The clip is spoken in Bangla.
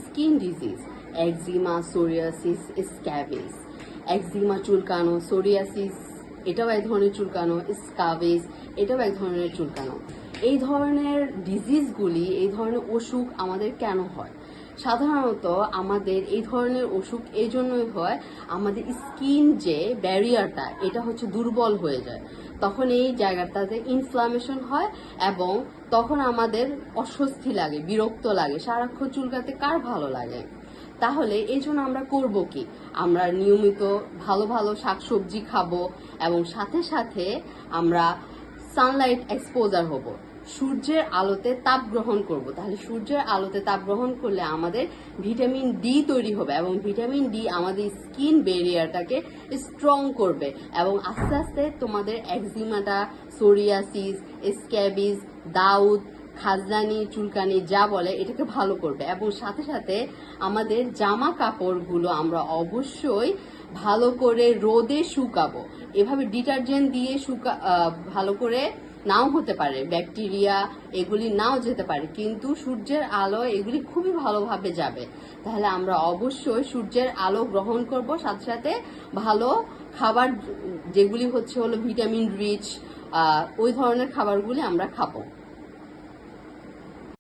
Skin disease, eczema, psoriasis, scabies. Eczema চুলকানো, সোরিয়াসিস এটাও এক ধরনের চুলকানো, স্ক্যাবিস এটাও এক ধরনের চুলকানো। এই ধরনের ডিজিজগুলি, এই ধরনের অসুখ আমাদের কেন হয়? সাধারণত আমাদের এই ধরনের অসুখ এই জন্যই হয়, আমাদের স্কিন যে ব্যারিয়ারটা এটা হচ্ছে দুর্বল হয়ে যায়। তখন এই জায়গাটাতে ইনফ্লামেশন হয় এবং তখন আমাদের অস্বস্তি লাগে, বিরক্ত লাগে। সারাক্ষণ চুলকাতে কার ভালো লাগে? তাহলে এই জন্য আমরা করবো কি? আমরা নিয়মিত ভালো ভালো শাকসবজি খাবো এবং সাথে সাথে আমরা সানলাইট এক্সপোজার হব, সূর্যের আলোতে তাপ গ্রহণ করব। তাহলে সূর্যের আলোতে তাপ গ্রহণ করলে আমাদের ভিটামিন ডি তৈরি হবে এবং ভিটামিন ডি আমাদের স্কিন ব্যারিয়ারটাকে স্ট্রং করবে এবং আস্তে আস্তে তোমাদের একজিমাটা, সোরিয়াসিস, স্ক্যাবিস, দাউদ, খাজলানি, চুলকানি যা বলে এটাকে ভালো করবে। এবং সাথে সাথে আমাদের জামা কাপড়গুলো আমরা অবশ্যই ভালো করে রোদে শুকাবো। এভাবে ডিটারজেন্ট দিয়ে ভালো করে নাও হতে পারে, ব্যাকটেরিয়া এগুলি নাও যেতে পারে, কিন্তু সূর্যের আলো এগুলি খুবই ভালোভাবে যাবে। তাহলে আমরা অবশ্যই সূর্যের আলো গ্রহণ করব, সাথে সাথে ভালো খাবার যেগুলি হলো ভিটামিন রিচ ওই ধরনের খাবারগুলি আমরা খাবো।